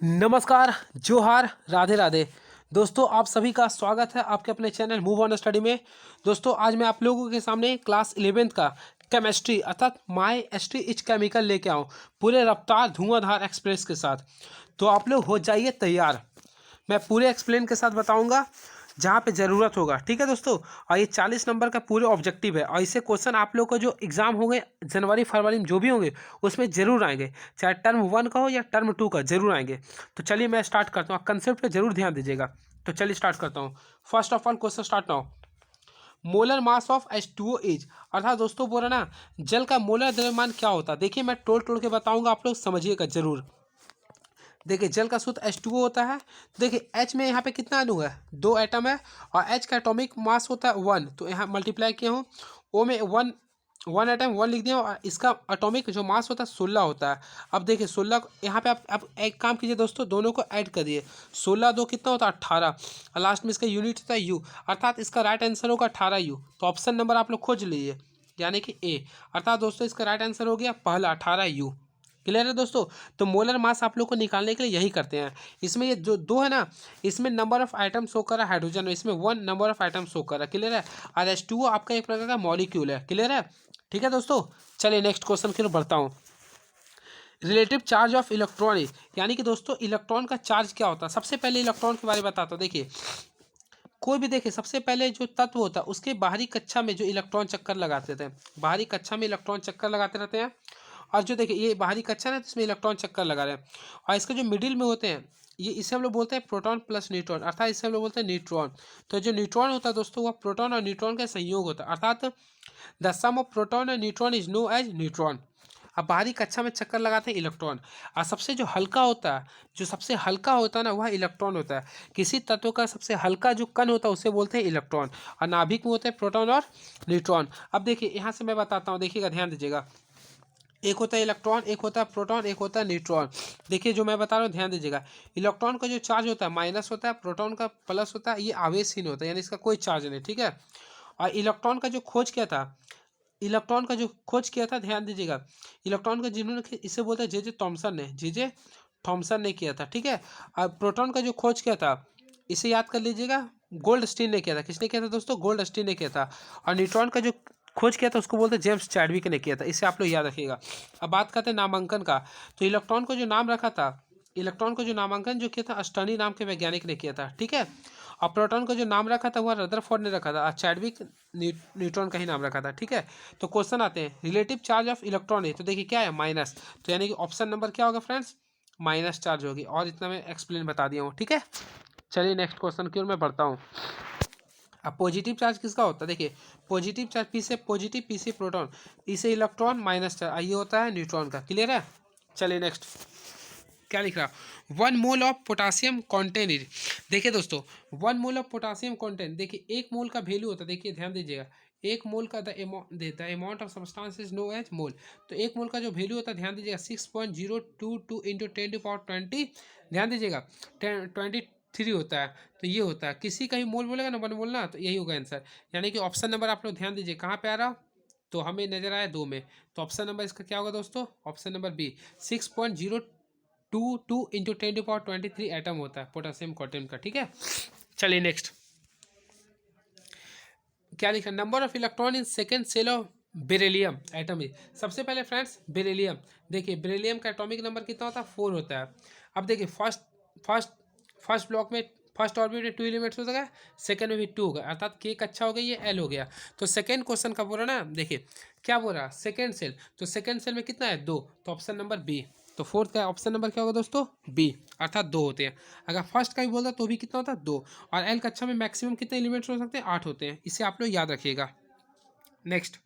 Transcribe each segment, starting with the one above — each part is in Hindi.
नमस्कार, जोहार, राधे राधे। दोस्तों, आप सभी का स्वागत है आपके अपने चैनल मूव ऑन स्टडी में। दोस्तों, आज मैं आप लोगों के सामने क्लास 11th का केमिस्ट्री अर्थात माई एसटी इच केमिकल लेके आऊँ पूरे रफ्तार धुआंधार एक्सप्रेस के साथ। तो आप लोग हो जाइए तैयार। मैं पूरे एक्सप्लेन के साथ बताऊंगा जहाँ पे ज़रूरत होगा, ठीक है दोस्तों। और ये 40 नंबर का पूरे ऑब्जेक्टिव है और इससे क्वेश्चन आप लोग को जो एग्जाम होंगे जनवरी फरवरी में जो भी होंगे उसमें जरूर आएंगे, चाहे टर्म 1 का हो या टर्म 2 का, जरूर आएंगे। तो चलिए मैं स्टार्ट करता हूँ, कंसेप्ट पे जरूर ध्यान दीजिएगा। तो चलिए स्टार्ट करता हूँ। First of all question start now. Molar mass of H2O is, अर्थात दोस्तों बोला ना जल का मोलर द्रव्यमान क्या होता है। देखिए मैं टोल टोल के बताऊंगा, आप लोग समझिएगा जरूर। देखिए जल का सूत्र H2O होता है। देखिए H में यहाँ पे कितना अणु है, 2 एटम है। और H का एटॉमिक मास होता है 1, तो यहाँ मल्टीप्लाई किया हूँ। O में 1 एटम 1 लिख दिया और इसका एटॉमिक जो मास होता है 16 होता है। अब देखिए 16 यहाँ पे आप एक काम कीजिए दोस्तों, दोनों को ऐड करिए। 16 2 कितना होता है 18, और लास्ट में इसका यूनिट होता है U, अर्थात इसका राइट आंसर होगा 18 U। तो ऑप्शन नंबर आप लोग खोज लीजिए, यानी कि ए। अर्थात दोस्तों इसका राइट आंसर हो गया पहला 18 U। क्लियर है दोस्तों। तो मोलर मास आप लोग को निकालने के लिए यही करते हैं। इसमें ये जो दो है ना, इसमें नंबर ऑफ आइटम शो कर रहा है हाइड्रोजन में, इसमें 1 नंबर ऑफ आइटम शो कर रहा है। क्लियर है। और H2O आपका एक प्रकार का मॉलिक्यूल है। क्लियर है, ठीक है दोस्तों। चलिए नेक्स्ट क्वेश्चन की ओर बढ़ता हूँ। रिलेटिव चार्ज ऑफ इलेक्ट्रॉन, यानी कि दोस्तों इलेक्ट्रॉन का चार्ज क्या होता है। सबसे पहले इलेक्ट्रॉन के बारे में बताता हूँ। देखिए कोई भी, देखिए सबसे पहले जो तत्व होता है उसके बाहरी कक्षा में जो इलेक्ट्रॉन चक्कर लगाते थे, बाहरी कक्षा में इलेक्ट्रॉन चक्कर लगाते रहते हैं। और जो देखिए ये बाहरी कक्षा है इसमें इलेक्ट्रॉन चक्कर लगा रहे हैं। और इसके जो मिडिल में होते हैं, ये इसे हम लोग बोलते हैं प्रोटॉन प्लस न्यूट्रॉन, अर्थात इसे हम लोग बोलते हैं न्यूट्रॉन। तो जो न्यूट्रॉन होता है दोस्तों वह प्रोटॉन और न्यूट्रॉन का संयोग होता है, अर्थात the sum of proton and neutron is no as neutron. अब बाहरी कक्षा में चक्कर लगाते हैं इलेक्ट्रॉन। और सबसे जो हल्का होता है, जो सबसे हल्का होता है ना, वह इलेक्ट्रॉन होता है। किसी तत्व का सबसे हल्का जो कण होता है उसे बोलते हैं इलेक्ट्रॉन। और नाभिक में होते हैं प्रोटॉन और न्यूट्रॉन। अब देखिए यहाँ से मैं बताता हूँ, देखिएगा ध्यान दीजिएगा। एक होता है इलेक्ट्रॉन, एक होता है प्रोटॉन, एक होता है न्यूट्रॉन। देखिए जो मैं बता रहा हूँ ध्यान दीजिएगा। इलेक्ट्रॉन का जो चार्ज होता है माइनस होता है, प्रोटॉन का प्लस होता है। ये आवेशहीन होता है, यानी इसका कोई चार्ज नहीं, ठीक है। और इलेक्ट्रॉन का जो खोज किया था, इलेक्ट्रॉन का जो खोज किया था, ध्यान दीजिएगा। इलेक्ट्रॉन का जिन्होंने, इसे बोलते हैं जे थॉमसन ने, जे थॉमसन ने किया था, ठीक है। और प्रोटॉन का जो खोज किया था, इसे याद कर लीजिएगा, गोल्ड स्टीन ने किया था। किसने किया था दोस्तों, गोल्ड स्टीन ने किया था। और न्यूट्रॉन का जो खोज किया था उसको बोलते हैं जेम्स चैडविक ने किया था। इसे आप लोग याद रखिएगा। अब बात करते हैं नामांकन का। तो इलेक्ट्रॉन को जो नाम रखा था, इलेक्ट्रॉन को जो नामांकन जो किया था अस्टर्नी नाम के वैज्ञानिक ने किया था, ठीक है। और प्रोटॉन को जो नाम रखा था वह रदरफोर्ड ने रखा था, और चैडविक न्यूट्रॉन का ही नाम रखा था, ठीक है। तो क्वेश्चन आते हैं, रिलेटिव चार्ज ऑफ इलेक्ट्रॉन है, तो देखिए क्या है माइनस। तो यानी कि ऑप्शन नंबर क्या होगा फ्रेंड्स, माइनस चार्ज होगी। और इतना मैं एक्सप्लेन बता दिया हूँ, ठीक है। चलिए नेक्स्ट क्वेश्चन की ओर मैं बढ़ता हूँ। अब पॉजिटिव चार्ज किसका होता है, देखिए पॉजिटिव चार्ज पी से पॉजिटिव, पी से प्रोटॉन, ई से इलेक्ट्रॉन, माइनस चार्ज ये होता है न्यूट्रॉन का। क्लियर है। चलिए नेक्स्ट क्या लिख रहा, 1 mole of potassium contain is. देखिए दोस्तों 1 मोल ऑफ पोटासियम कॉन्टेन, देखिए 1 मोल का वैल्यू होता है, देखिए ध्यान दीजिएगा। 1 मोल का the amount of substance is no as mole. तो 1 मोल का जो वैल्यू होता है, ध्यान दीजिएगा 6.022 इंटू 10⁻20, ध्यान दीजिएगा 23 होता है। तो ये होता है, किसी का ही मोल बोलेगा ना 1 मोल ना, तो यही होगा आंसर। यानी कि ऑप्शन नंबर आप लोग ध्यान दीजिए कहाँ पे आ रहा, तो हमें नजर आया 2 में। तो ऑप्शन नंबर इसका क्या होगा दोस्तों, option number B, 6.022 into 10⁻23 atom होता है पोटासियम कॉटन का, ठीक है। चलिए नेक्स्ट क्या लिखा, number of electron in second shell of beryllium atom is. सबसे पहले फ्रेंड्स बेरिलियम, देखिए बेरिलियम का एटॉमिक नंबर कितना होता है, 4 होता है। अब देखिए फर्स्ट फर्स्ट ब्लॉक में, फर्स्ट ऑर्बिट में 2 एलिमेंट्स हो गया, सेकंड में भी 2 होगा, अर्थात के अच्छा हो गया, ये एल हो गया। तो सेकंड क्वेश्चन का बोल रहा ना, देखिए क्या बोल रहा, सेकंड सेल, तो सेकंड सेल में कितना है 2, तो ऑप्शन नंबर बी। तो फोर्थ का ऑप्शन नंबर क्या होगा दोस्तों, बी, अर्थात 2 होते हैं। अगर फर्स्ट का भी बोलता तो भी कितना होता है 2। और एल कक्षा में मैक्सिमम कितने एलिमेंट्स हो सकते हैं, 8 होते हैं। इसे आप लोग याद रखिएगा। Next,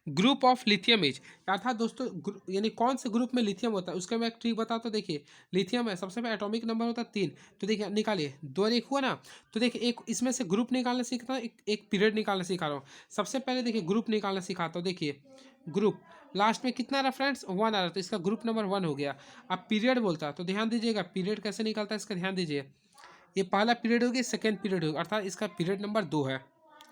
group of lithium is, अर्थात दोस्तों यानी कौन से ग्रुप में लिथियम होता है उसका मैं एक ट्रिक बताता हूँ। देखिए लिथियम है, सबसे पहले एटॉमिक नंबर होता है 3, तो देखिए निकालिए 2 और 1 हुआ ना। तो देखिए एक इसमें से ग्रुप निकालना सीखता हूँ, एक पीरियड निकालना सिखा रहा हूँ। सबसे पहले देखिए ग्रुप निकालना सिखाता हूँ। देखिए ग्रुप लास्ट में कितना आ रहा फ्रेंड्स, 1 आ रहा, तो इसका ग्रुप नंबर 1 हो गया। अब पीरियड बोलता है, तो ध्यान दीजिएगा पीरियड कैसे निकलता है इसका ध्यान दीजिए। ये पहला पीरियड होगी, सेकेंड पीरियड होगा, अर्थात इसका पीरियड नंबर 2 है।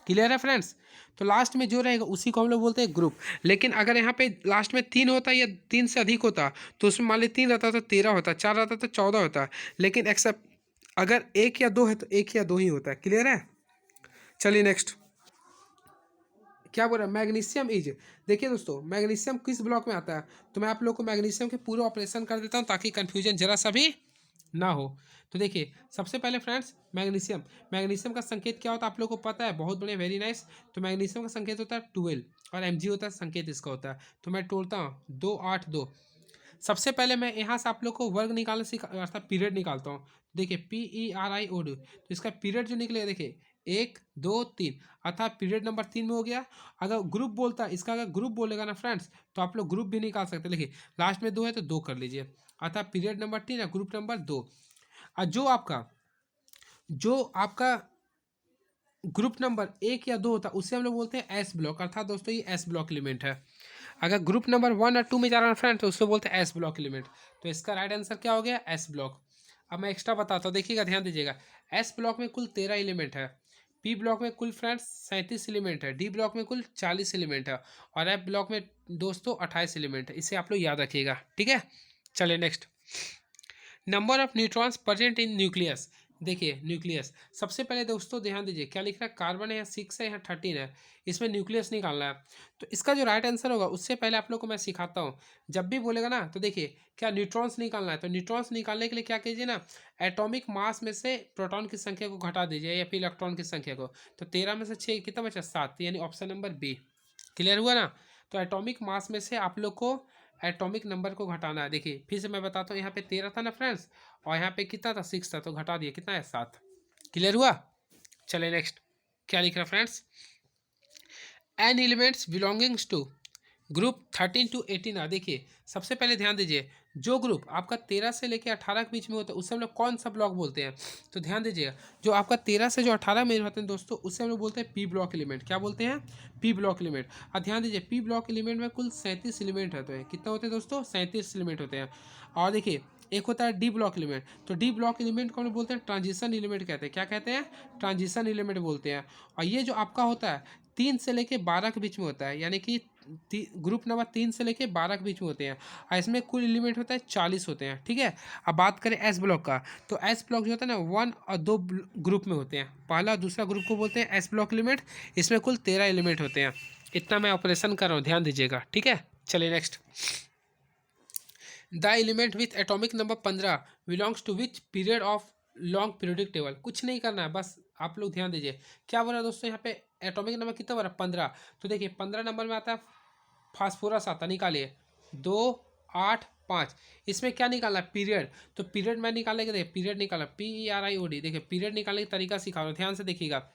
क्लियर है फ्रेंड्स। तो लास्ट में जो रहेगा उसी को हम लोग बोलते हैं ग्रुप। लेकिन अगर यहाँ पे लास्ट में 3 होता या 3 से अधिक होता तो उसमें मान ली 3 रहता तो 13 होता, 4 रहता तो 14 होता। लेकिन एक्सेप्ट अगर 1 या 2 है तो 1 या 2 ही होता है। क्लियर है। चलिए नेक्स्ट क्या बोल रहा है, मैग्नीशियम इज। देखिए दोस्तों, मैग्नीशियम किस ब्लॉक में आता है, तो मैं आप लोग को मैग्नीशियम के पूरे ऑपरेशन कर देता हूँ ताकि कंफ्यूजन जरा सा भी ना हो। तो देखिए सबसे पहले फ्रेंड्स, मैग्नीशियम, मैग्नीशियम का संकेत क्या होता है आप लोग को पता है, बहुत बढ़िया, वेरी नाइस। तो मैग्नीशियम का संकेत होता है 12 और Mg होता है संकेत इसका होता है। तो मैं तोड़ता हूँ 2 8 2। सबसे पहले मैं यहाँ से आप लोग को वर्ग निकालने सीखा अर्थात पीरियड निकालता हूँ। देखिए PERIOD, तो इसका पीरियड जो निकलेगा देखिए 1 2 3, अर्थात पीरियड नंबर 3 में हो गया। अगर ग्रुप बोलता है, इसका अगर ग्रुप बोलेगा ना फ्रेंड्स, तो आप लोग ग्रुप भी निकाल सकते हैं। देखिए लास्ट में 2 है तो 2 कर लीजिए, अर्थात पीरियड नंबर 3 या ग्रुप नंबर 2। और जो आपका ग्रुप नंबर 1 या 2 होता है उसे हम लोग बोलते हैं एस ब्लॉक, अर्थात दोस्तों ये एस ब्लॉक एलिमेंट है। अगर ग्रुप नंबर 1 और 2 में जा रहा है फ्रेंड तो उसको बोलते हैं एस ब्लॉक एलिमेंट। तो इसका राइट आंसर क्या हो गया, एस ब्लॉक। अब मैं एक्स्ट्रा बताता हूँ, देखिएगा ध्यान दीजिएगा। एस ब्लॉक में कुल 13 एलिमेंट है, पी ब्लॉक में कुल फ्रेंड्स 37 एलिमेंट है, डी ब्लॉक में कुल 40 एलिमेंट है और एफ ब्लॉक में दोस्तों 28 एलिमेंट है। इसे आप लोग याद रखिएगा, ठीक है। चलिए next, number of neutrons present in nucleus. देखिए न्यूक्लियस, सबसे पहले दोस्तों ध्यान दीजिए क्या लिख रहा है, कार्बन है यहाँ 6 है यहाँ 13 है, इसमें न्यूक्लियस निकालना है। तो इसका जो राइट आंसर होगा उससे पहले आप लोग को मैं सिखाता हूँ। जब भी बोलेगा ना तो देखिए क्या न्यूट्रॉन्स निकालना है, तो न्यूट्रॉन्स निकालने के लिए क्या कीजिए ना, एटॉमिक मास में से प्रोटॉन की संख्या को घटा दीजिए या फिर इलेक्ट्रॉन की संख्या को। तो 13 में से 6 कितना बचा, 7, यानी ऑप्शन नंबर बी। क्लियर हुआ ना। तो एटॉमिक मास में से आप लोग को एटॉमिक नंबर को घटाना है। देखिए फिर से मैं बताता हूँ, यहाँ पे 13 था ना फ्रेंड्स, और यहाँ पे कितना था, 6 था, तो घटा दिए कितना है, 7। क्लियर हुआ। चलिए नेक्स्ट क्या लिख रहा है friends, an elements belongings to group 13 to 18 देखिए सबसे पहले ध्यान दीजिए, जो ग्रुप आपका 13 से लेकर 18 के बीच में होता है उसे हम लोग कौन सा ब्लॉक बोलते हैं। तो ध्यान दीजिएगा, जो आपका 13 से जो 18 में होते हैं दोस्तों उसे हम लोग बोलते हैं पी ब्लॉक एलिमेंट। क्या बोलते हैं, पी ब्लॉक एलिमेंट। और ध्यान दीजिए पी ब्लॉक एलिमेंट में कुल 37 एलिमेंट होते हैं। कितना होते हैं दोस्तों, 37 एलिमेंट होते हैं। और देखिए एक होता है डी ब्लॉक एलिमेंट, तो डी ब्लॉक एलिमेंट को हम लोग बोलते हैं ट्रांजिशन एलिमेंट कहते हैं। क्या कहते हैं, ट्रांजिशन एलिमेंट बोलते हैं। और ये जो आपका होता है 3 से लेकर 12 के बीच में होता है, यानी कि ग्रुप नंबर 3 से लेके 12 के बीच में होते हैं और इसमें कुल एलिमेंट होता है 40 होते हैं, ठीक है। अब बात करें एस ब्लॉक का, तो एस ब्लॉक जो होता है ना 1 और 2 ग्रुप में होते हैं। पहला और दूसरा ग्रुप को बोलते हैं एस ब्लॉक एलिमेंट, इसमें कुल 13 एलिमेंट होते हैं। इतना मैं ऑपरेशन कर रहा हूँ, ध्यान दीजिएगा, ठीक है। चलिए next, the element with atomic number 15 belongs to which period of long periodic table. कुछ नहीं करना है, बस आप लोग ध्यान दीजिए क्या बोल रहा है दोस्तों, यहाँ पे एटॉमिक नंबर कितना बोला, 15। तो देखिए 15 नंबर में आता है फास्फोरस आता, निकालिए 2 8 5। इसमें क्या निकालना है, पीरियड। तो पीरियड मैं निकालने के देखिए पीरियड निकाला, PERIOD। देखिए पीरियड निकालने का तरीका सिखा रहा हूँ, ध्यान से देखिएगा।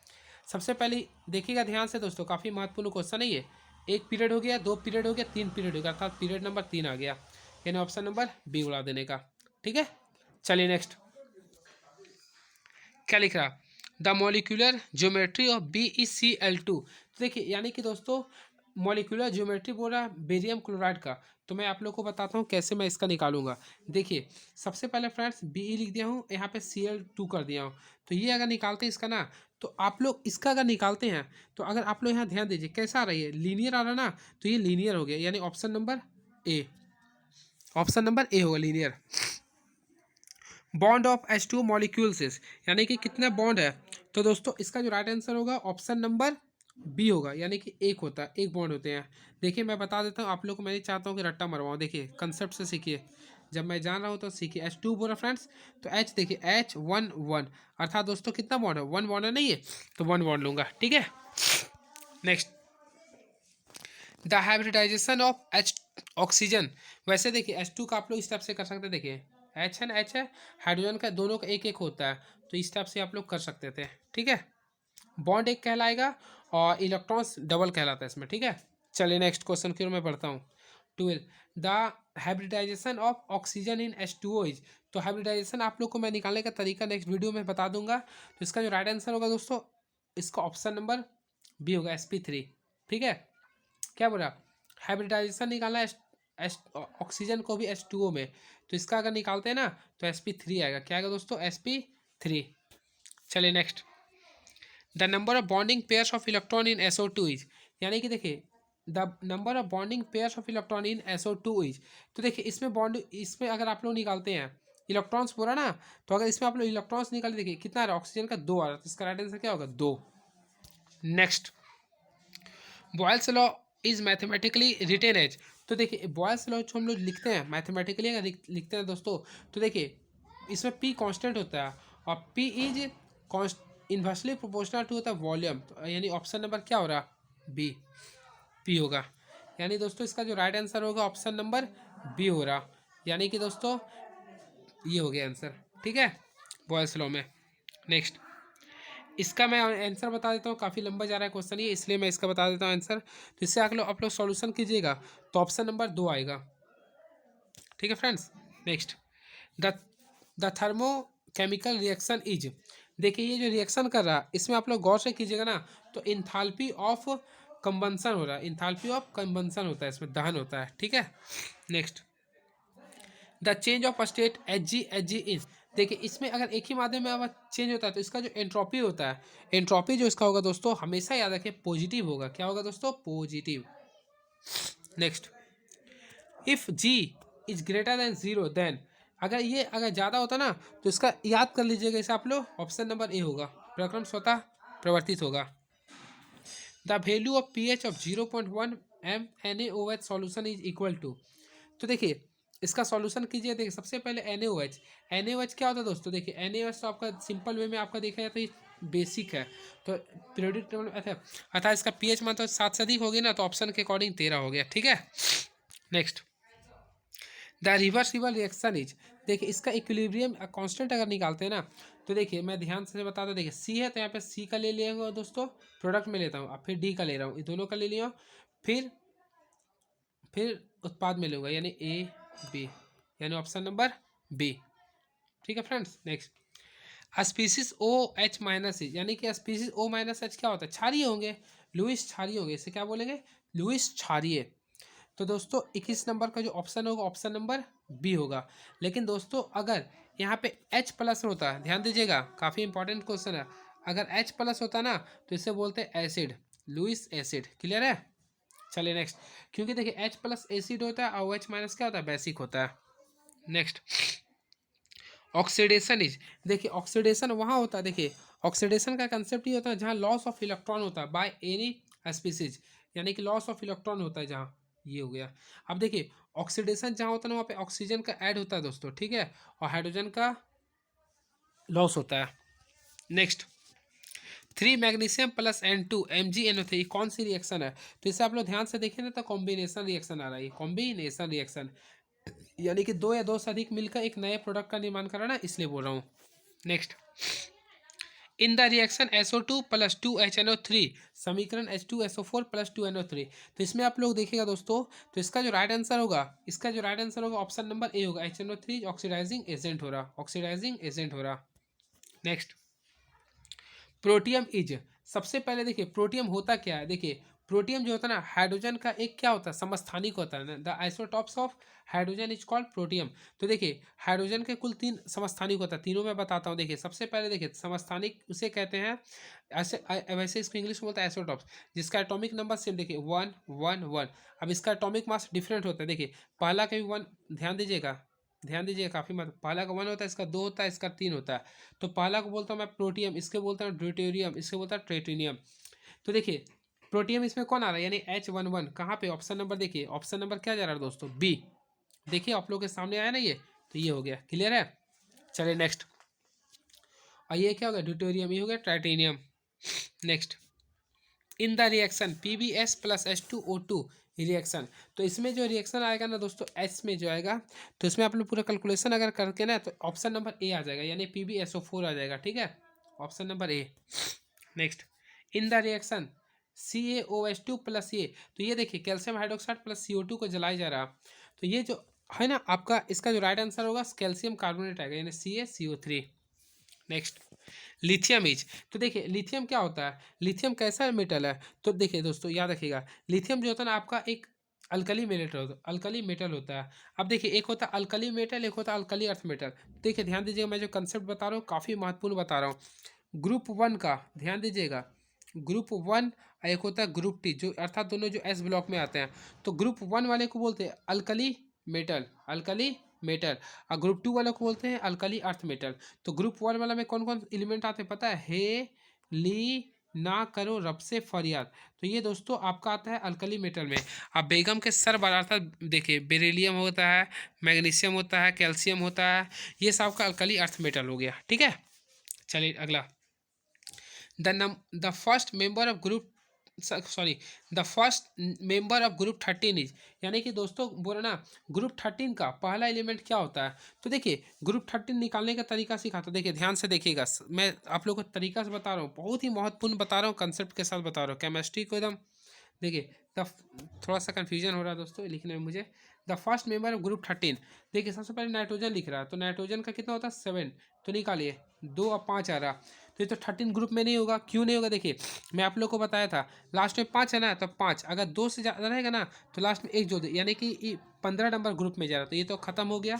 सबसे पहले देखिएगा ध्यान से दोस्तों, काफ़ी महत्वपूर्ण क्वेश्चन है ये। एक पीरियड हो गया, 2 पीरियड हो गया, 3 पीरियड हो गया, अर्थात पीरियड नंबर 3 आ गया, यानी ऑप्शन नंबर बी उड़ा देने का, ठीक है। चलिए नेक्स्ट क्या लिख रहा, the molecular geometry of BeCl2। तो देखिए यानी कि दोस्तों मॉलिक्यूलर ज्योमेट्री बोल रहा है बेरियम क्लोराइड का। तो मैं आप लोग को बताता हूँ कैसे मैं इसका निकालूंगा। देखिए सबसे पहले फ्रेंड्स Be लिख दिया हूँ, यहाँ पे Cl2 कर दिया हूँ। तो ये अगर निकालते हैं इसका ना, तो आप लोग इसका अगर निकालते हैं तो अगर आप लोग यहाँ ध्यान दीजिए कैसा आ रही है, लीनियर आ रहा ना, तो ये लीनियर हो गया, यानी option number A, option number A होगा linear. Bond of H2 molecules, यानी कि कितना बॉन्ड है, तो दोस्तों इसका जो राइट आंसर होगा ऑप्शन नंबर बी होगा, यानी कि एक होता है, एक बॉन्ड होते हैं। देखिए मैं बता देता हूँ आप लोग को, मैं नहीं चाहता हूँ कि रट्टा मरवाऊँ। देखिए कंसेप्ट से सीखिए, जब मैं जान रहा हूँ तो सीखिए। H2 बोला फ्रेंड्स, तो H देखिए H1 अर्थात दोस्तों कितना बॉन्ड है, 1 बॉन्ड है नहीं है, तो 1 बॉन्ड लूँगा, ठीक है। Next, the hybridisation of H oxygen. वैसे देखिए H2 का आप लोग इस टाइप से कर सकते हैं, देखिए H है ना, H है, हाइड्रोजन का दोनों का एक एक होता है, तो इस टाइप से आप लोग कर सकते थे, ठीक है। बॉन्ड एक कहलाएगा और इलेक्ट्रॉन्स डबल कहलाता है इसमें, ठीक है। चलिए नेक्स्ट क्वेश्चन की ओर मैं बढ़ता हूँ। 12, the hybridisation of oxygen in H2O is. तो हाइब्रिडाइजेशन आप लोग को मैं निकालने का तरीका नेक्स्ट वीडियो में बता दूंगा। तो इसका जो राइट आंसर होगा दोस्तों, इसका ऑप्शन नंबर बी होगा, sp3, ठीक है। क्या बोला, हाइब्रिडाइजेशन निकालना है ऑक्सीजन को भी H2O में, तो इसका अगर निकालते हैं ना तो sp3 आएगा। क्या आएगा दोस्तों, sp3। चलिए next, the number of bonding pairs of electron in SO2 is, यानी कि देखिए the number of bonding pairs of electron in SO2 is. तो देखिए इसमें बॉन्ड, इसमें अगर आप लोग निकालते हैं इलेक्ट्रॉन्स पूरा ना, तो अगर इसमें आप लोग इलेक्ट्रॉन्स निकाल, देखिए कितना आ रहा है, ऑक्सीजन का 2 आ रहा है, तो इसका राइट आंसर क्या होगा, 2। Next, Boyle's law is mathematically written as. तो देखिए बॉयल्स लॉ जो हम लोग लिखते हैं मैथमेटिकली अगर लिखते हैं दोस्तों, तो देखिए इसमें पी कांस्टेंट होता है और P is inversely proportional to होता है वॉल्यूम, तो यानी ऑप्शन नंबर क्या हो रहा, बी, पी होगा। यानी दोस्तों इसका जो राइट आंसर होगा ऑप्शन नंबर बी हो रहा, यानी कि दोस्तों ये हो गया आंसर, ठीक है, बॉयल्स लॉ में। नेक्स्ट, इसका मैं आंसर बता देता हूँ, काफ़ी लंबा जा रहा है क्वेश्चन ये, इसलिए मैं इसका बता देता हूँ आंसर। तो इससे आप लोग सॉल्यूशन कीजिएगा तो ऑप्शन नंबर 2 आएगा, ठीक है friends. Next, the the thermochemical reaction is. देखिए ये जो रिएक्शन कर रहा है इसमें आप लोग गौर से कीजिएगा ना, तो इंथाल्पी ऑफ कंबंसन हो रहा है, इंथाल्पी ऑफ कंबंसन होता है, इसमें दहन होता है, ठीक है। Next, the change of state H G is. देखिए इसमें अगर एक ही माध्यम में अगर चेंज होता है तो इसका जो एंट्रोपी होता है, एंट्रोपी जो इसका होगा दोस्तों हमेशा याद रखिए पॉजिटिव होगा, क्या होगा दोस्तों, positive. Next, if G is greater than 0 then, अगर ज़्यादा होता ना तो इसका याद कर लीजिएगा, इसे आप लोग ऑप्शन नंबर ए होगा, प्रक्रम स्वतः प्रवर्तित होगा। The value of pH of 0.1 MnOH solution is equal to. तो देखिए इसका सॉल्यूशन कीजिए, देखिए सबसे पहले NaOH, NaOH क्या होता है दोस्तों, देखिए NaOH तो आपका सिंपल वे में आपका देखा जाए तो ये बेसिक है, तो पीरियोडिक टेबल में अर्थात इसका pH मान तो 7 से अधिक हो गया ना, तो ऑप्शन के अकॉर्डिंग 13 हो गया, ठीक है। Next, the reversible reaction is. देखिए इसका इक्विलिब्रियम कांस्टेंट अगर निकालते हैं ना, तो देखिए मैं ध्यान से बता दूं, देखिए सी है तो यहाँ पे सी का ले लिया दोस्तों, प्रोडक्ट में लेता हूँ, अब फिर डी का ले रहा हूँ, ये दोनों का ले लिया, फिर उत्पाद में लूँगा, यानी ए बी, यानी ऑप्शन नंबर बी, ठीक है friends. Next, species O H minus is, यानी कि स्पीसीज ओ माइनस एच क्या होता है, क्षारीय होंगे, लुईस क्षारीय होंगे, इसे क्या बोलेंगे, लुईस क्षारीय। तो दोस्तों 21 नंबर का जो ऑप्शन होगा ऑप्शन नंबर बी होगा। लेकिन दोस्तों अगर यहाँ पे H प्लस होता है, ध्यान दीजिएगा काफ़ी इंपॉर्टेंट क्वेश्चन है, अगर H प्लस होता ना तो इसे बोलते हैं एसिड, लुईस एसिड, क्लियर है। चलिए नेक्स्ट, क्योंकि देखिए H प्लस एसिड होता है और OH माइनस क्या होता है, बेसिक होता है। Next, oxidation is. देखिए ऑक्सीडेशन वहाँ होता है, देखिए ऑक्सीडेशन का कंसेप्ट ये होता है जहाँ लॉस ऑफ इलेक्ट्रॉन होता है बाय एनी स्पीसीज, यानी कि लॉस ऑफ इलेक्ट्रॉन होता है जहाँ, ये हो गया। अब देखिए ऑक्सीडेशन जहाँ होता है ना वहाँ पे ऑक्सीजन का ऐड होता है दोस्तों, ठीक है, और हाइड्रोजन का लॉस होता है। Next, 3 magnesium plus N2 MgNO3 कौन सी रिएक्शन है, तो इसे आप लोग ध्यान से देखें ना तो कॉम्बिनेशन रिएक्शन आ रहा है, कॉम्बिनेशन रिएक्शन, यानी कि दो या दो से अधिक मिलकर एक नए प्रोडक्ट का निर्माण कराना, इसलिए बोल रहा हूँ। Next, in the reaction SO2 plus 2HNO3 समीकरण H2SO4 प्लस 2NO3। तो इसमें आप लोग देखिएगा दोस्तों, तो इसका जो राइट आंसर होगा, ऑप्शन नंबर ए होगा, HNO3 ऑक्सीडाइजिंग एजेंट हो रहा, ऑक्सीडाइजिंग एजेंट हो रहा। Next, protium is. सबसे पहले देखिए प्रोटियम होता क्या है, देखिए प्रोटियम जो होता है ना हाइड्रोजन का एक क्या होता है, समस्थानिक होता है ना, the isotopes of hydrogen is called protium. तो देखिए हाइड्रोजन के कुल 3 समस्थानिक होता है, तीनों मैं बताता हूँ। देखिए सबसे पहले देखिए समस्थानिक उसे कहते हैं, ऐसे वैसे इसको इंग्लिश में बोलता है आइसोटॉप्स, जिसका एटॉमिक नंबर सेम देखिए 1 1 1। अब इसका एटॉमिक मास डिफरेंट होता है, देखिए पहला का भी 1, ध्यान दीजिएगा, ध्यान दीजिए काफ़ी मत, पहला का 1 होता है, इसका 2 होता है, इसका 3 होता है। तो पहला को बोलता हूँ मैं प्रोटियम, इसके बोलता हूँ ड्यूटेरियम, इसके बोलता है ट्रेटिनियम। तो देखिए प्रोटियम इसमें कौन आ रहा है, यानी H11 कहाँ पे, ऑप्शन नंबर देखिए, ऑप्शन नंबर क्या जा रहा है दोस्तों, बी। देखिए आप लोग के सामने आया ना ये, तो ये हो गया, क्लियर है। चलिए नेक्स्ट, और ये क्या हो गया, ड्यूटेरियम, ये हो गया titanium. Next, in the reaction PbS plus H2O2 reaction. तो इसमें जो रिएक्शन आएगा ना दोस्तों एस में जो आएगा, तो इसमें आप लोग पूरा कैलकुलेशन अगर करके ना तो ऑप्शन नंबर ए आ जाएगा, यानी PbSO4 आ जाएगा, ठीक है, option number A. Next, in the reaction CaOH2 plus ये, तो ये देखिए कैल्शियम हाइड्रोक्साइड प्लस CO2 को जलाया जा रहा, तो ये जो है ना आपका, इसका जो राइट आंसर होगा कैल्शियम कार्बोनेट आएगा, यानी CaCO3। Next, lithium is. तो देखिए लिथियम क्या होता है, लिथियम कैसा मेटल है, तो देखिए दोस्तों याद रखिएगा, लिथियम जो होता है ना आपका एक अल्कली मेटल होता है। अब देखिए एक होता है अल्कली मेटल, एक होता है अल्कली अर्थ मेटल। देखिए ध्यान दीजिएगा, मैं जो कंसेप्ट बता रहा हूँ काफ़ी महत्वपूर्ण बता रहा हूँ। ग्रुप वन का ध्यान दीजिएगा, ग्रुप वन एक होता है ग्रुप टी, जो अर्थात दोनों जो एस ब्लॉक में आते हैं। तो ग्रुप वन वाले को बोलते हैं अल्कली मेटल, अल्कली मेटल, और ग्रुप टू वाले को बोलते हैं अल्कली अर्थ मेटल। तो ग्रुप वन वाला में कौन कौन एलिमेंट आते हैं पता है? हे, ली, ना करो रब से फरियाद। तो ये दोस्तों आपका आता है अल्कली मेटल में। अब बेगम के सर बार अर्थात देखिए बेरिलियम होता है, मैग्नीशियम होता है, कैल्शियम होता है, ये सब का अल्कली अर्थ मेटल हो गया। ठीक है, चलिए अगला। The first member of group sorry the first member of group 13 is, यानी कि दोस्तों बोला ना ग्रुप 13 का पहला एलिमेंट क्या होता है। तो देखिए ग्रुप 13 निकालने का तरीका सिखाता हूँ, देखिए ध्यान से देखिएगा, मैं आप लोगों को तरीका से बता रहा हूँ, बहुत ही महत्वपूर्ण बता रहा हूँ, कंसेप्ट के साथ बता रहा हूँ, केमिस्ट्री को एकदम देखिए। द थोड़ा सा कन्फ्यूजन हो रहा है दोस्तों लिखने में मुझे। The first member of group 13, देखिए सबसे पहले नाइट्रोजन लिख रहा है, तो नाइट्रोजन का कितना होता है 7, तो निकालिए 2 और 5 आ रहा, तो ये तो 13 ग्रुप में नहीं होगा। क्यों नहीं होगा? देखिए मैं आप लोग को बताया था लास्ट में 5 है ना, तो 5 अगर 2 से ज़्यादा रहेगा ना तो लास्ट में 1 जोड़ दे, यानी कि 15 नंबर ग्रुप में जा रहा, तो ये तो खत्म हो गया।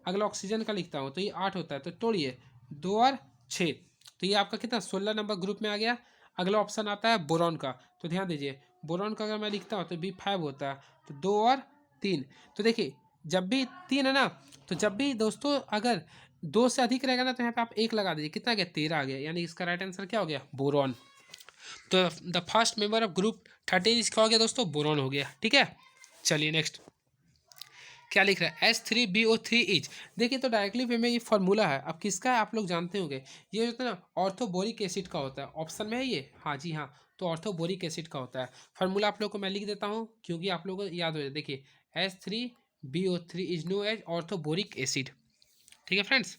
अगला ऑक्सीजन का लिखता हूँ, तो ये 8 होता है, तो तोड़िए 2 और 6, तो ये आपका कितना 16 नंबर ग्रुप में आ गया। अगला ऑप्शन आता है बोरॉन का, तो ध्यान दीजिए बोरॉन का अगर मैं लिखता हूँ तो B5 होता है, तो 2 और 3, तो देखिए जब भी 3 है ना, तो जब भी दोस्तों अगर 2 से अधिक रहेगा ना तो यहाँ पे आप 1 लगा दीजिए, कितना गया 13 आ गया, यानी इसका राइट आंसर क्या हो गया? बोरॉन। तो the first member of group 13 इसका हो गया दोस्तों बोरॉन हो गया। ठीक है, चलिए नेक्स्ट क्या लिख रहा है? H3BO3 इज, देखिए तो डायरेक्टली वे में ये फॉर्मूला है, अब किसका है आप लोग जानते होंगे, ये होता है ना ऑर्थोबोरिक एसिड का होता है, ऑप्शन में है ये, हाँ जी हाँ, तो ऑर्थोबोरिक एसिड का होता है। फार्मूला आप लोग को मैं लिख देता हूँ क्योंकि आप लोगों को याद हो जाए, देखिए H3BO3 is no as orthoboric acid. ठीक है फ्रेंड्स।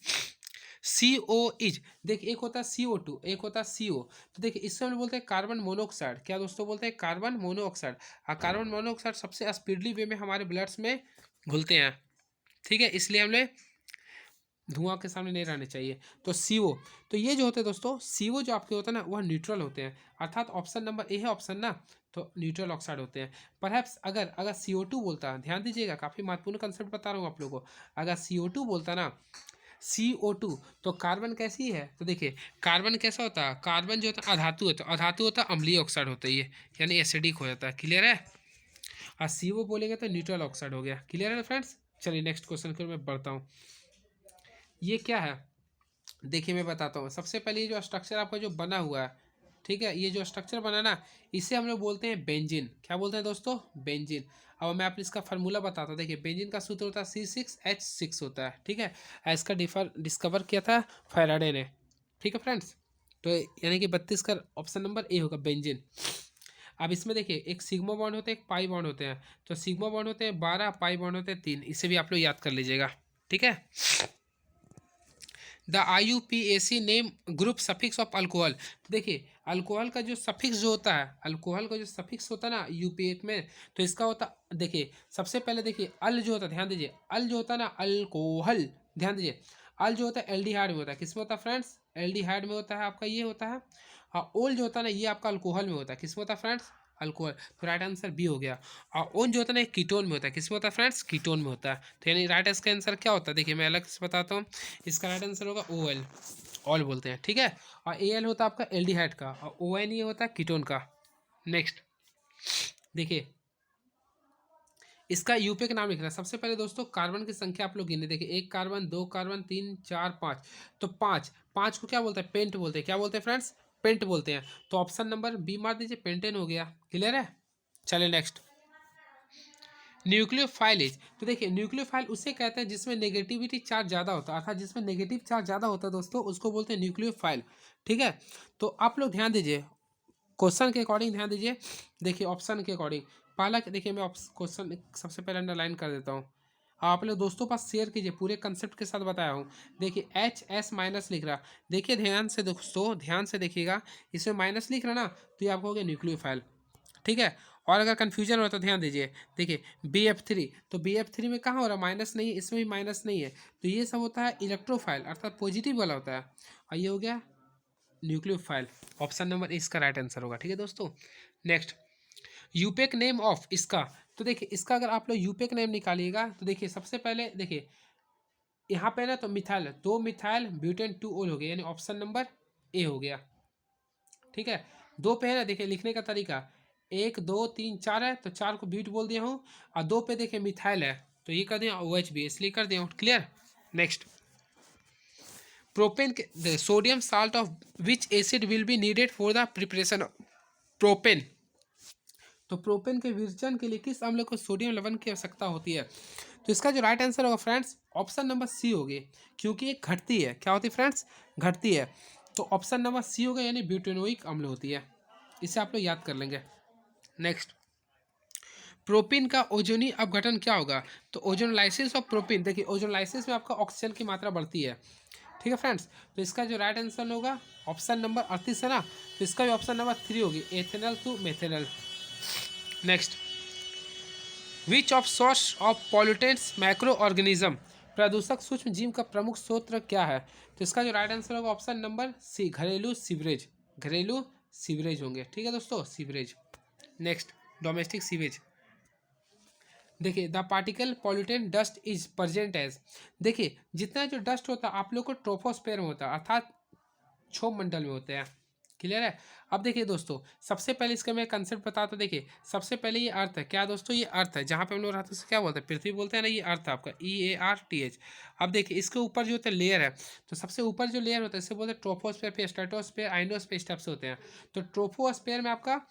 CO इज, देखिए एक होता है CO2, एक होता है CO, तो देखिए इससे हम बोलते हैं कार्बन मोनोऑक्साइड, क्या दोस्तों बोलते हैं? Carbon monoxide. और कार्बन मोनोऑक्साइड सबसे स्पीडली वे में हमारे ब्लड्स में घुलते हैं। ठीक है, इसलिए हमें धुआं के सामने नहीं रहने चाहिए। तो CO, तो ये जो होते हैं दोस्तों CO जो आपके होते हैं ना वह न्यूट्रल होते हैं, अर्थात ऑप्शन नंबर ए है ऑप्शन ना, तो न्यूट्रल ऑक्साइड होते हैं। परहैप्स अगर अगर CO2 बोलता है, ध्यान दीजिएगा काफ़ी महत्वपूर्ण कंसेप्ट बता रहा हूँ आप लोगों को, अगर CO2 बोलता ना CO2, तो कार्बन कैसी है? तो देखिए कार्बन कैसा होता है, कार्बन जो होता है अधातु होता है, अधातु होता है अम्लीय ऑक्साइड होता है ये, यानी एसिडिक हो जाता है। क्लियर है? और CO बोलेंगे तो न्यूट्रल ऑक्साइड हो गया। क्लियर है फ्रेंड्स? चलिए नेक्स्ट क्वेश्चन की ओर मैं बढ़ता हूँ। ये क्या है देखिए मैं बताता हूँ। सबसे पहले ये जो स्ट्रक्चर आपका जो बना हुआ है, ठीक है, ये जो स्ट्रक्चर बना ना इसे हम लोग बोलते हैं बेंजीन। क्या बोलते हैं दोस्तों? बेंजीन। अब मैं आपको इसका फार्मूला बताता हूँ। देखिए बेंजीन का सूत्र होता है C6H6 होता है। ठीक है, इसका डिस्कवर किया था फैराडे ने। ठीक है फ्रेंड्स, तो यानी कि 32 का ऑप्शन नंबर ए होगा बेंजीन। अब इसमें देखिए एक सिग्मा बॉन्ड होते हैं, एक पाई बॉन्ड होते हैं, तो सिग्मा बॉन्ड होते हैं 12, पाई बॉन्ड होते हैं 3, इसे भी आप लोग याद कर लीजिएगा। ठीक है, the IUPAC name group suffix of alcohol, देखिए अल्कोहल का जो सफिक्स जो होता है, अल्कोहल का जो सफिक्स होता है ना यूपीएक में, तो इसका होता देखिए सबसे पहले देखिए अल जो होता है, ध्यान दीजिए अल जो होता है ना अल्कोहल, ध्यान दीजिए अल जो होता है एल्डिहाइड में होता है, किस में होता है फ्रेंड्स? एल्डिहाइड में होता है आपका, ये होता है। और ओल जो होता है ना ये आपका अल्कोहल में होता है, किस में होता है फ्रेंड्स? अल्कोहल, तो राइट आंसर बी हो गया। और ओन जो होता है ना कीटोन में होता है, किस में होता है फ्रेंड्स? कीटोन में होता है। तो यानी राइट इसका आंसर क्या होता है? देखिए मैं अलग से बताता हूँ, इसका राइट आंसर होगा OL, ऑल बोलते हैं। ठीक है, और AL होता है आपका एल्डिहाइड का, और ON ये होता है कीटोन का। नेक्स्ट देखिए इसका यूपीए का नाम लिखना है। सबसे पहले दोस्तों कार्बन की संख्या आप लोग गिने, देखिए 1 कार्बन, 2 कार्बन, 3 4 5, तो 5 5 को क्या बोलते हैं? पेंट बोलते हैं। क्या बोलते हैं फ्रेंड्स? पेंट बोलते हैं। तो ऑप्शन नंबर बी मार दीजिए, पेंटेन हो गया। क्लियर है? चलिए नेक्स्ट, न्यूक्लियोफाइल इज, तो देखिए न्यूक्लियोफाइल उसे कहते हैं जिसमें नेगेटिविटी चार्ज ज़्यादा होता है, अर्थात जिसमें नेगेटिव चार्ज ज़्यादा होता है दोस्तों उसको बोलते हैं न्यूक्लियोफाइल। ठीक है, तो आप लोग ध्यान दीजिए, क्वेश्चन के अकॉर्डिंग ध्यान दीजिए। देखिए ऑप्शन के अकॉर्डिंग पहला देखिए मैं क्वेश्चन सबसे पहले अंडरलाइन कर देता हूँ, आप लोग दोस्तों पास शेयर कीजिए, पूरे कंसेप्ट के साथ बताया हूँ। देखिए HS माइनस लिख रहा, देखिए ध्यान से दोस्तों ध्यान से देखिएगा, इसमें माइनस लिख रहा ना तो ये आपको हो गया न्यूक्लियोफाइल। ठीक है, और अगर कन्फ्यूजन हो तो ध्यान दीजिए, देखिए BF3, तो BF3 में कहाँ हो रहा? माइनस नहीं है, इसमें भी माइनस नहीं है, तो ये सब होता है इलेक्ट्रोफाइल, अर्थात पॉजिटिव वाला होता है, और ये हो गया न्यूक्लियोफाइल। ऑप्शन नंबर इसका राइट आंसर होगा। ठीक है दोस्तों, नेक्स्ट यूपेक नेम ऑफ इसका, तो देखिए इसका अगर आप लोग यूपेक नेम निकालिएगा तो देखिए सबसे पहले देखिए यहाँ पे ना तो मिथाइल, 2 मिथाइल ब्यूटेन 2 ओल हो गया, यानी ऑप्शन नंबर ए हो गया। ठीक है, 2 पे है ना, देखिए लिखने का तरीका 1 2 3 4 है, तो 4 को ब्यूट बोल दिया हूँ, और 2 पे देखिए मिथाइल है, तो ये कर दिया OH भी, इसलिए कर दिया हूँ। क्लियर। नेक्स्ट, प्रोपेन के sodium salt of which acid will be needed for the preparation of propane. तो प्रोपेन के विरजन के लिए किस अम्ल को सोडियम लवण की आवश्यकता होती है? तो इसका जो राइट आंसर होगा फ्रेंड्स, ऑप्शन नंबर सी होगी, क्योंकि ये घटती है। क्या होती है फ्रेंड्स? घटती है। तो ऑप्शन नंबर सी होगा, यानी ब्यूटेनोइक अम्ल होती है। इसे आप लोग याद कर लेंगे। नेक्स्ट, प्रोपीन का ओजोनी अपघटन क्या होगा? तो ओजोनलाइसिस ऑफ प्रोपीन, देखिए ओजोनलाइसिस में आपका ऑक्सीजन की मात्रा बढ़ती है। ठीक है फ्रेंड्स, तो इसका जो राइट आंसर होगा ऑप्शन नंबर 38 है ना, तो इसका भी ऑप्शन नंबर 3 होगी, ethanal to methanal. Next, which of source of pollutants micro organism, प्रदूषक सूक्ष्म जीव का प्रमुख स्रोत क्या है? तो इसका जो राइट आंसर होगा ऑप्शन नंबर सी, घरेलू सीवरेज। घरेलू सीवरेज होंगे। ठीक है दोस्तों, सीवरेज। Next, domestic sewage. देखिए, the particle pollutant dust is present as, देखिए जितना जो डस्ट होता है आप लोग को ट्रोपोस्फेयर में होता है, अर्थात क्षोभ मंडल में होते हैं। क्लियर है। अब देखिए दोस्तों, सबसे पहले इसका मैं कंसेप्ट बताता हूँ। देखिए सबसे पहले ये अर्थ है। क्या दोस्तों? ये अर्थ है, जहाँ पे हम लोग रहते हैं उसे क्या बोलते हैं? पृथ्वी बोलते हैं ना। ये अर्थ है आपका, EARTH। अब देखिए इसके ऊपर जो होता है लेयर है, तो सबसे ऊपर जो लेयर होता है इसे बोलते हैं ट्रोपोस्फेयर, फिर स्ट्रेटोस्फेयर, आइनोस्फेयर, स्टेप्स होते हैं। तो ट्रोपोस्फेयर में आपका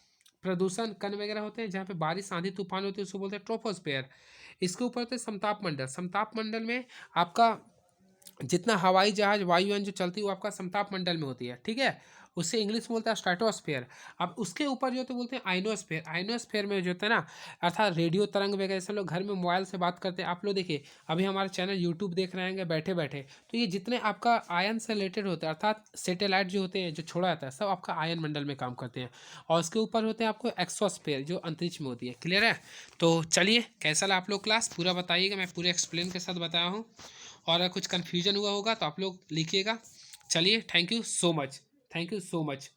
प्रदूषण कण वगैरह होते हैं, जहाँ पे बारिश आंधी तूफान होती है उसको बोलते हैं ट्रोपोस्फेयर। इसके ऊपर होते हैं समताप मंडल। समताप मंडल में आपका जितना हवाई जहाज वायुयान जो चलती है वो आपका समताप मंडल में होती है। ठीक है, उससे इंग्लिश में बोलते हैं स्ट्रेटोस्फेयर। अब उसके ऊपर जो होते बोलते हैं आइनोस्फेयर। आइनोस्फेयर में जो होता है ना, अर्थात रेडियो तरंग वगैरह, जैसे लोग घर में मोबाइल से बात करते हैं। आप लोग देखिए अभी हमारे चैनल यूट्यूब देख रहे हैं बैठे बैठे, तो ये जितने आपका आयन से रिलेटेड होते हैं, अर्थात सैटेलाइट जो होते हैं जो छोड़ा जाता है, सब आपका आयन मंडल में काम करते हैं। और उसके ऊपर होते हैं आपको एक्सोस्फेयर, जो अंतरिक्ष में होती है। क्लियर है। तो चलिए, कैसा लगा आप लोग क्लास? पूरा बताइएगा, मैं पूरे एक्सप्लेन के साथ बताया हूँ, और अगर कुछ कन्फ्यूजन हुआ होगा तो आप लोग लिखिएगा। चलिए, thank you so much. Thank you so much.